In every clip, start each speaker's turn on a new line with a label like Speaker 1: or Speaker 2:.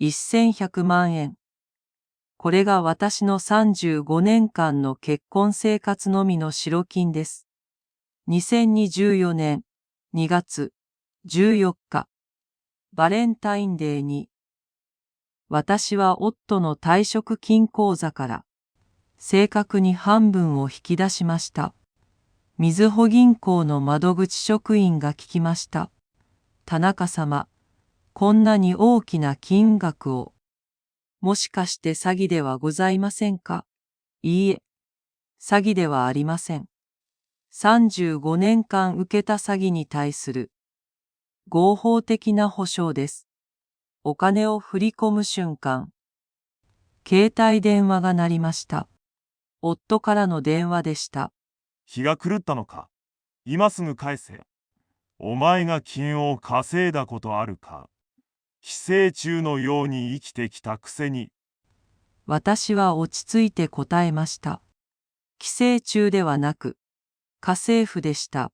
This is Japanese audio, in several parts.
Speaker 1: 1100万円。これが私の35年間の結婚生活のみの白金です。2024年2月14日、バレンタインデーに、私は夫の退職金口座から、正確に半分を引き出しました。みずほ銀行の窓口職員が聞きました。田中様、こんなに大きな金額を。もしかして詐欺ではございませんか？いいえ、詐欺ではありません。35年間受けた詐欺に対する合法的な保証です。お金を振り込む瞬間、携帯電話が鳴りました。夫からの電話でした。
Speaker 2: 気が狂ったのか。今すぐ返せ。お前が金を稼いだことあるか。寄生虫のように生きてきたくせに。
Speaker 1: 私は落ち着いて答えました。寄生虫ではなく、家政婦でした。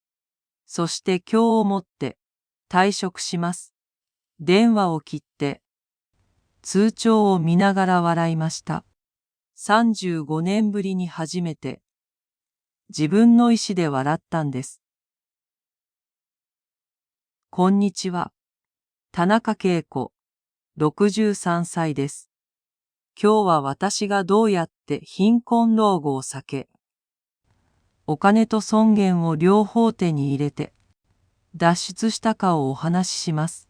Speaker 1: そして今日をもって退職します。電話を切って、通帳を見ながら笑いました。35年ぶりに初めて、自分の意思で笑ったんです。こんにちは。田中恵子、63歳です。今日は私がどうやって貧困老後を避け、お金と尊厳を両方手に入れて、脱出したかをお話しします。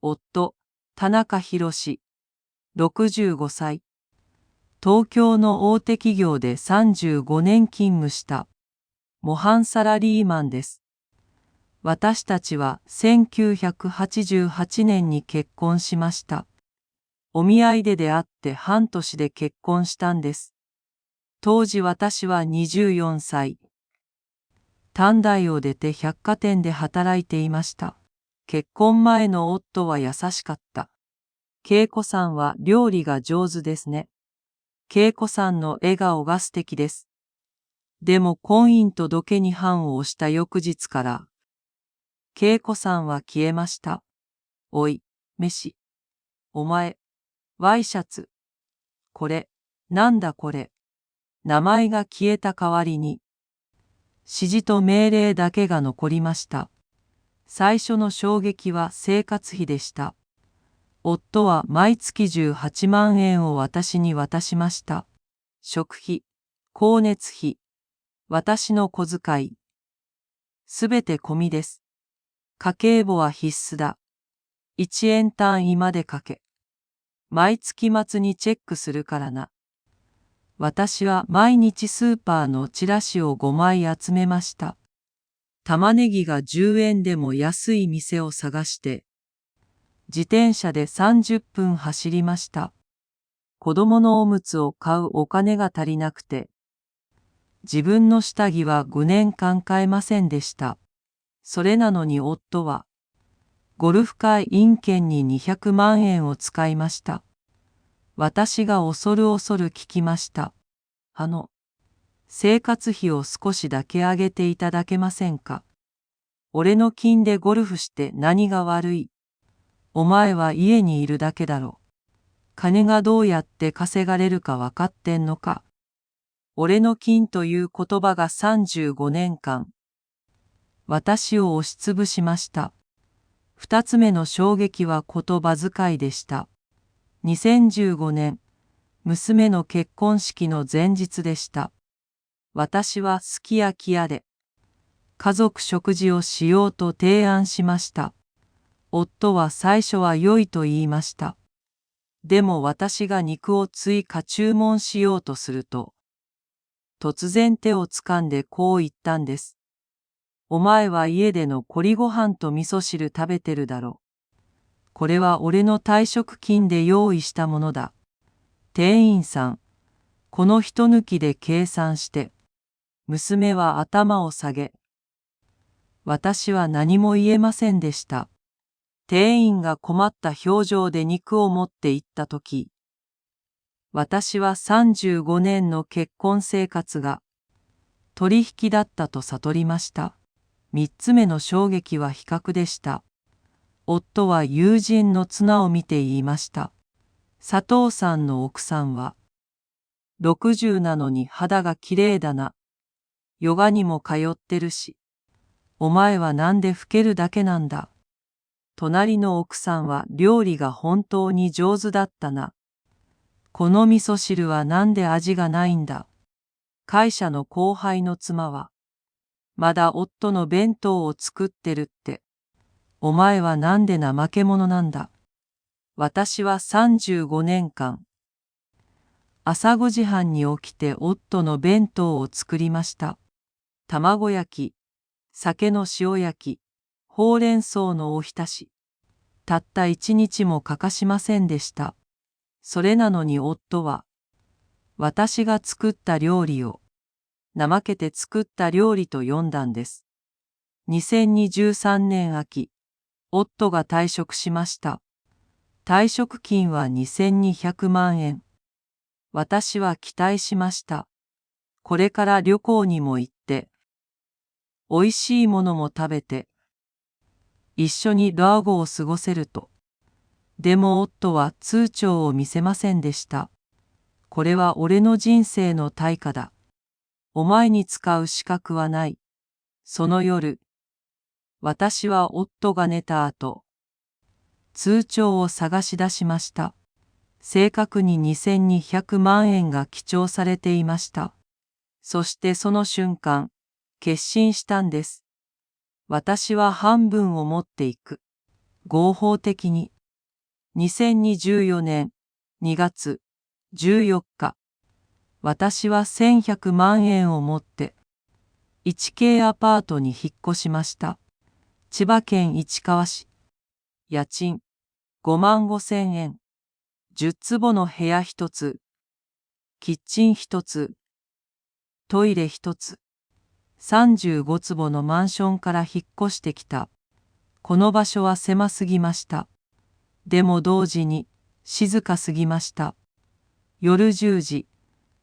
Speaker 1: 夫、田中博、65歳。東京の大手企業で35年勤務した模範サラリーマンです。私たちは1988年に結婚しました。お見合いで出会って半年で結婚したんです。当時私は24歳。短大を出て百貨店で働いていました。結婚前の夫は優しかった。恵子さんは料理が上手ですね。恵子さんの笑顔が素敵です。でも婚姻届に判を押した翌日から、恵子さんは消えました。おい、飯。お前、ワイシャツ。これ、なんだこれ。名前が消えた代わりに、指示と命令だけが残りました。最初の衝撃は生活費でした。夫は毎月18万円を私に渡しました。食費、光熱費、私の小遣い。すべて込みです。家計簿は必須だ。1円単位まで書け。毎月末にチェックするからな。私は毎日スーパーのチラシを5枚集めました。玉ねぎが10円でも安い店を探して、自転車で30分走りました。子供のおむつを買うお金が足りなくて、自分の下着は5年間買えませんでした。それなのに夫は、ゴルフ会員券に200万円を使いました。私が恐る恐る聞きました。生活費を少しだけ上げていただけませんか？俺の金でゴルフして何が悪い？お前は家にいるだけだろ。金がどうやって稼がれるか分かってんのか？俺の金という言葉が35年間、私を押しつぶしました。二つ目の衝撃は言葉遣いでした。2015年、娘の結婚式の前日でした。私はすき焼き屋で、家族食事をしようと提案しました。夫は最初は良いと言いました。でも私が肉を追加注文しようとすると、突然手をつかんでこう言ったんです。お前は家での凝りご飯と味噌汁食べてるだろ。これは俺の退職金で用意したものだ。店員さん、この一抜きで計算して。娘は頭を下げ、私は何も言えませんでした。店員が困った表情で肉を持って行ったとき、私は35年の結婚生活が取引だったと悟りました。三つ目の衝撃は比較でした。夫は友人の綱を見て言いました。佐藤さんの奥さんは、60なのに肌がきれいだな。ヨガにも通ってるし。お前はなんで老けるだけなんだ。隣の奥さんは料理が本当に上手だったな。この味噌汁はなんで味がないんだ。会社の後輩の妻は、まだ夫の弁当を作ってるって。お前はなんで怠け者なんだ。私は35年間、朝5時半に起きて夫の弁当を作りました。卵焼き、酒の塩焼き、ほうれん草のおひたし。たった一日も欠かしませんでした。それなのに夫は、私が作った料理を、怠けて作った料理と呼んだんです。2023年秋、夫が退職しました。退職金は2200万円。私は期待しました。これから旅行にも行って、おいしいものも食べて、一緒に老後を過ごせると。でも夫は通帳を見せませんでした。これは俺の人生の対価だ。お前に使う資格はない。その夜、私は夫が寝た後、通帳を探し出しました。正確に2200万円が記帳されていました。そしてその瞬間、決心したんです。私は半分を持っていく。合法的に。2024年2月14日、私は1100万円を持って、1K アパートに引っ越しました。千葉県市川市。家賃55000円。10坪の部屋1つ。キッチン1つ。トイレ1つ。35坪のマンションから引っ越してきた。この場所は狭すぎました。でも同時に静かすぎました。夜10時、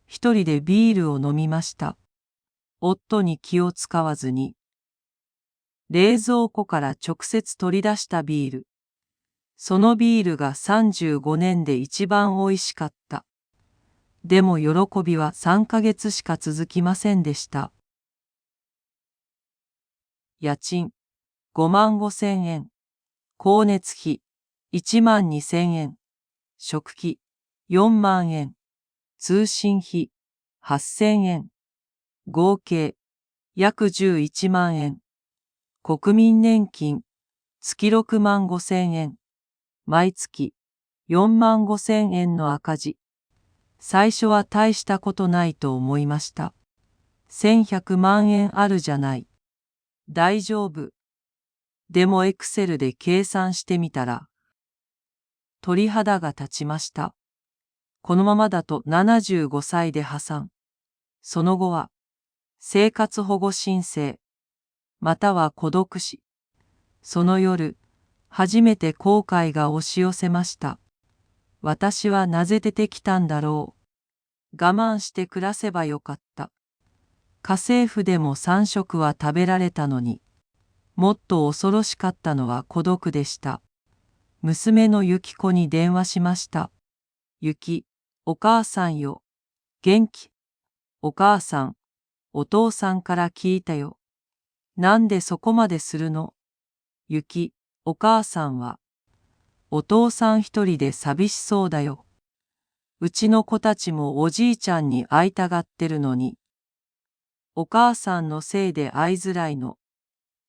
Speaker 1: 一人でビールを飲みました。夫に気を使わずに。冷蔵庫から直接取り出したビール。そのビールが35年で一番おいしかった。でも喜びは3ヶ月しか続きませんでした。家賃55000円。光熱費12000円。食費4万円。通信費8000円。合計約11万円。国民年金月6万5000円。毎月4万5000円の赤字。最初は大したことないと思いました。1100万円あるじゃない。大丈夫。でもエクセルで計算してみたら、鳥肌が立ちました。このままだと75歳で破産。その後は、生活保護申請、または孤独死。その夜、初めて後悔が押し寄せました。私はなぜ出てきたんだろう。我慢して暮らせばよかった。家政婦でも3食は食べられたのに、もっと恐ろしかったのは孤独でした。娘のゆき子に電話しました。ゆき、お母さんよ。元気。お母さん、お父さんから聞いたよ。なんでそこまでするの？ゆき、お母さんは、お父さん一人で寂しそうだよ。うちの子たちもおじいちゃんに会いたがってるのに。お母さんのせいで会いづらいの。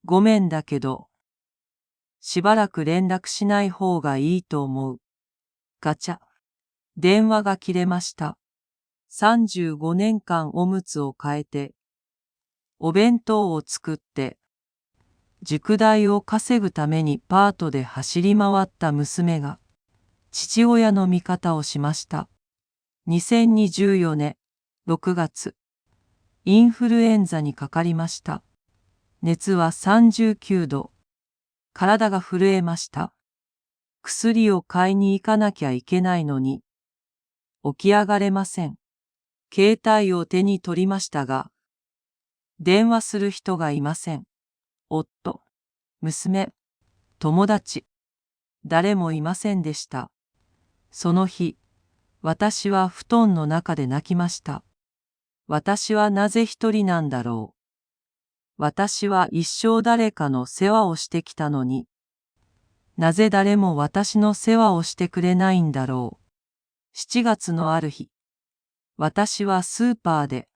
Speaker 1: ごめんだけど。しばらく連絡しない方がいいと思う。ガチャ。電話が切れました。35年間おむつを変えて、お弁当を作って、塾代を稼ぐためにパートで走り回った娘が、父親の味方をしました。2024年6月、インフルエンザにかかりました。熱は39度。体が震えました。薬を買いに行かなきゃいけないのに、起き上がれません。携帯を手に取りましたが、電話する人がいません。夫、娘、友達、誰もいませんでした。その日、私は布団の中で泣きました。私はなぜ一人なんだろう。私は一生誰かの世話をしてきたのに、なぜ誰も私の世話をしてくれないんだろう。7月のある日、私はスーパーで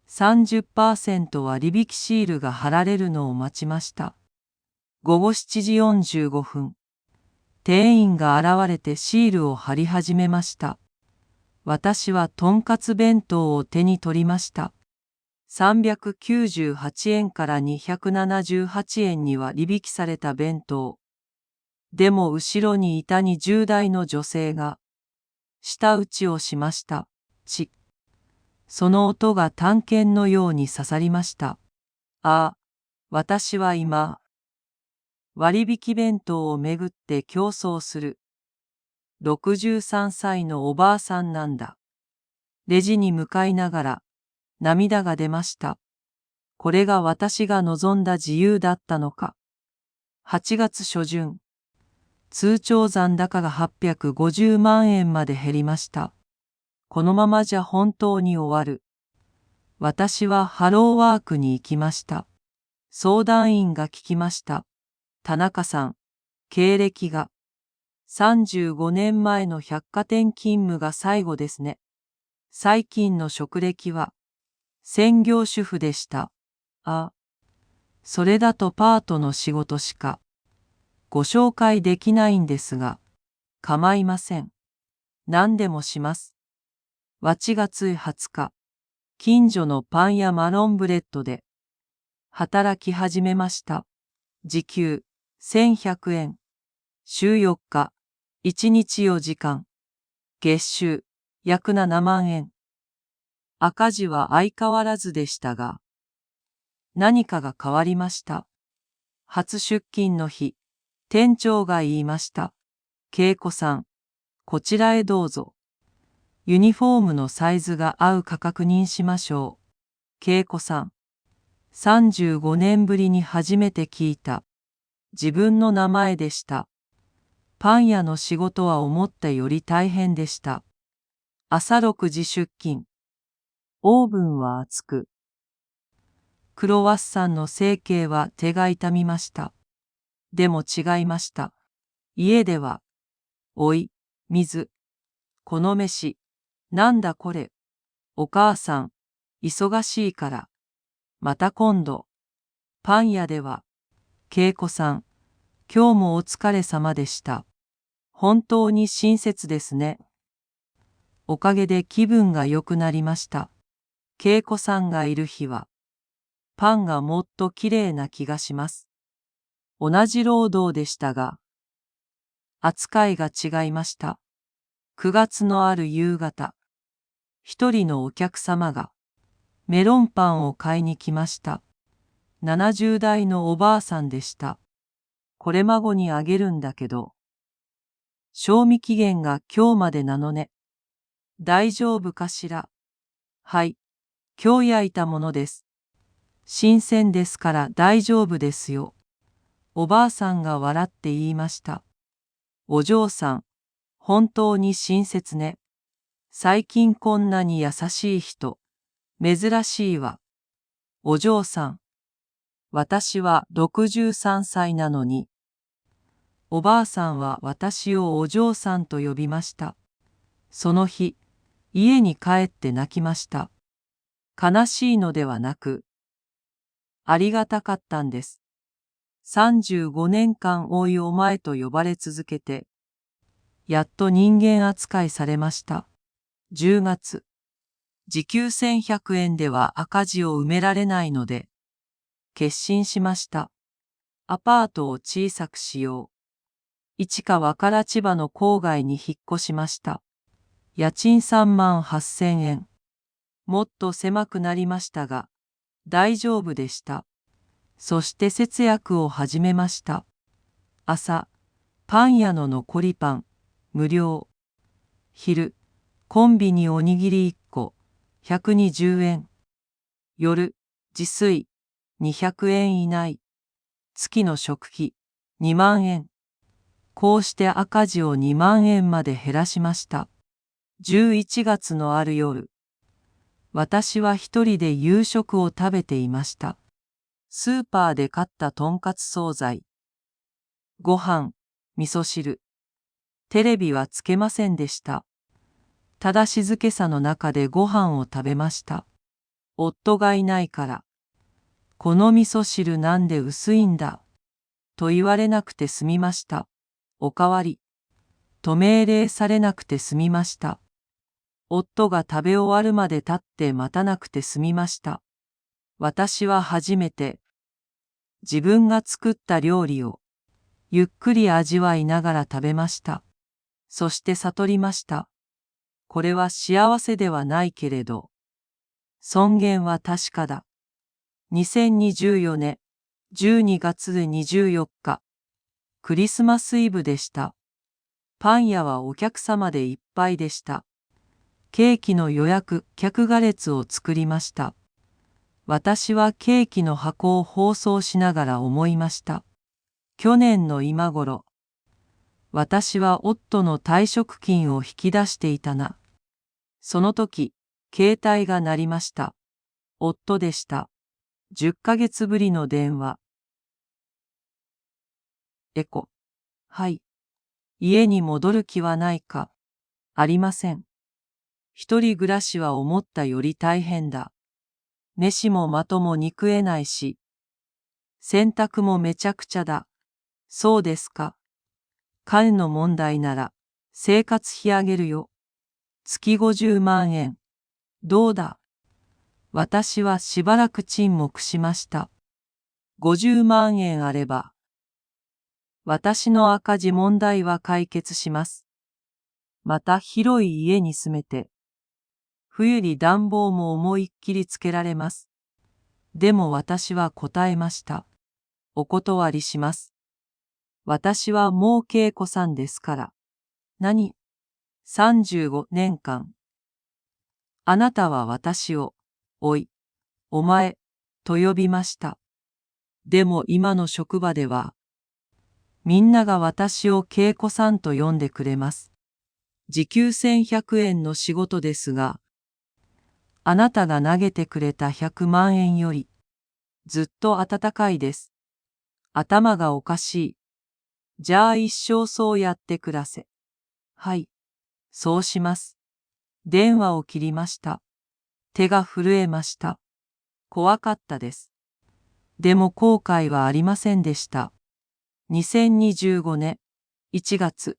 Speaker 1: 30% 割引シールが貼られるのを待ちました。午後7時45分、店員が現れてシールを貼り始めました。私はとんかつ弁当を手に取りました。398円から278円に割引された弁当。でも後ろにいた20代の女性が、舌打ちをしました。その音が短剣のように刺さりました。ああ、私は今、割引弁当をめぐって競争する。63歳のおばあさんなんだ。レジに向かいながら、涙が出ました。これが私が望んだ自由だったのか。8月初旬、通帳残高が850万円まで減りました。このままじゃ本当に終わる。私はハローワークに行きました。相談員が聞きました。田中さん、経歴が35年前の百貨店勤務が最後ですね。最近の職歴は専業主婦でした。あ、それだとパートの仕事しかご紹介できないんですが、構いません。何でもします。8月20日、近所のパン屋マロンブレッドで働き始めました。時給1100円。週4日、1日4時間。月収約7万円。赤字は相変わらずでしたが、何かが変わりました。初出勤の日、店長が言いました。恵子さん、こちらへどうぞ。ユニフォームのサイズが合うか確認しましょう。恵子さん、35年ぶりに初めて聞いた。自分の名前でした。パン屋の仕事は思ったより大変でした。朝6時出勤。オーブンは熱く。クロワッサンの成形は手が痛みました。でも違いました。家では、おい、水、この飯、なんだこれ、お母さん、忙しいから、また今度。パン屋では、恵子さん、今日もお疲れ様でした。本当に親切ですね。おかげで気分が良くなりました。恵子さんがいる日は、パンがもっときれいな気がします。同じ労働でしたが、扱いが違いました。9月のある夕方、一人のお客様がメロンパンを買いに来ました。70代のおばあさんでした。これ孫にあげるんだけど、賞味期限が今日までなのね。大丈夫かしら。はい、今日焼いたものです。新鮮ですから大丈夫ですよ。おばあさんが笑って言いました。お嬢さん、本当に親切ね。最近こんなに優しい人、珍しいわ。お嬢さん、私は63歳なのに。おばあさんは私をお嬢さんと呼びました。その日、家に帰って泣きました。悲しいのではなく、ありがたかったんです。35年間おいお前と呼ばれ続けて、やっと人間扱いされました。10月、時給1100円では赤字を埋められないので、決心しました。アパートを小さくしよう。市川から千葉の郊外に引っ越しました。家賃3万8000円。もっと狭くなりましたが、大丈夫でした。そして節約を始めました。朝、パン屋の残りパン、無料。昼、コンビニおにぎり1個、120円。夜、自炊、200円以内。月の食費、2万円。こうして赤字を2万円まで減らしました。11月のある夜、私は一人で夕食を食べていました。スーパーで買ったとんかつ惣菜、ご飯、味噌汁、テレビはつけませんでした。ただ静けさの中でご飯を食べました。夫がいないから、この味噌汁なんで薄いんだ、と言われなくて済みました。おかわり、と命令されなくて済みました。夫が食べ終わるまで立って待たなくて済みました。私は初めて、自分が作った料理を、ゆっくり味わいながら食べました。そして悟りました。これは幸せではないけれど、尊厳は確かだ。2024年12月24日、クリスマスイブでした。パン屋はお客様でいっぱいでした。ケーキの予約客が列を作りました。私はケーキの箱を包装しながら思いました。去年の今頃、私は夫の退職金を引き出していたな。その時、携帯が鳴りました。夫でした。10ヶ月ぶりの電話。エコ。はい。家に戻る気はないか。ありません。一人暮らしは思ったより大変だ。飯も的も憎えないし。洗濯もめちゃくちゃだ。そうですか。金の問題なら、生活費あげるよ。月50万円。どうだ。私はしばらく沈黙しました。50万円あれば、私の赤字問題は解決します。また広い家に住めて、冬に暖房も思いっきりつけられます。でも私は答えました。お断りします。私はもう恵子さんですから。何 ?35 年間。あなたは私を、おい、お前、と呼びました。でも今の職場では、みんなが私を恵子さんと呼んでくれます。時給1100円の仕事ですが、あなたが投げてくれた100万円より、ずっと温かいです。頭がおかしい。じゃあ一生そうやって暮らせ。はい、そうします。電話を切りました。手が震えました。怖かったです。でも後悔はありませんでした。2025年1月、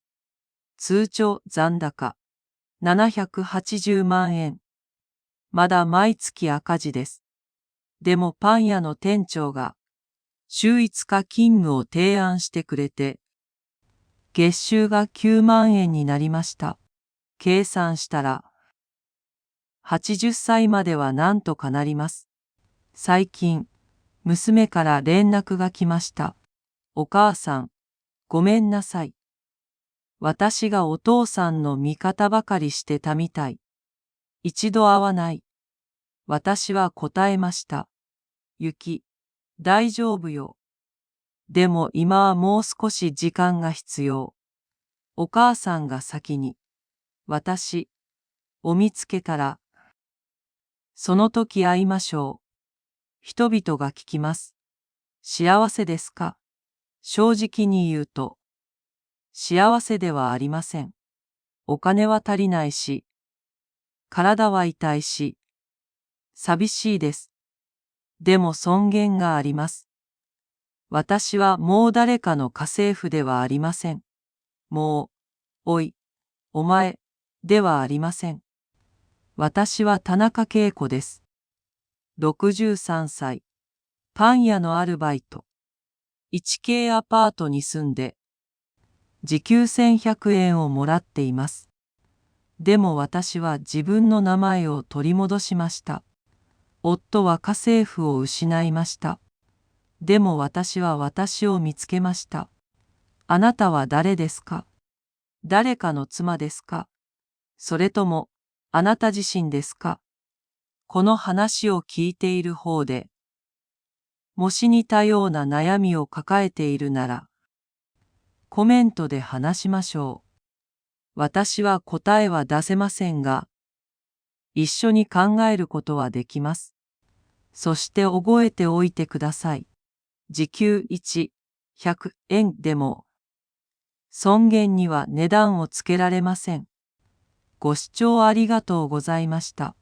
Speaker 1: 通帳残高780万円。まだ毎月赤字です。でもパン屋の店長が週5日勤務を提案してくれて、月収が9万円になりました。計算したら、80歳まではなんとかなります。最近、娘から連絡が来ました。お母さん、ごめんなさい。私がお父さんの味方ばかりしてたみたい。一度会わない。私は答えました。ゆき、大丈夫よ。でも今はもう少し時間が必要。お母さんが先に、私、を見つけたら、その時会いましょう。人々が聞きます。幸せですか？正直に言うと、幸せではありません。お金は足りないし、体は痛いし、寂しいです。でも尊厳があります。私はもう誰かの家政婦ではありません。もう、おい、お前、ではありません。私は田中恵子です。63歳。パン屋のアルバイト。1K アパートに住んで、時給1100円をもらっています。でも私は自分の名前を取り戻しました。夫は家政婦を失いました。でも私は私を見つけました。あなたは誰ですか？誰かの妻ですか？それとも、あなた自身ですか？この話を聞いている方で、もし似たような悩みを抱えているなら、コメントで話しましょう。私は答えは出せませんが、一緒に考えることはできます。そして覚えておいてください。時給1、100円でも、尊厳には値段をつけられません。ご視聴ありがとうございました。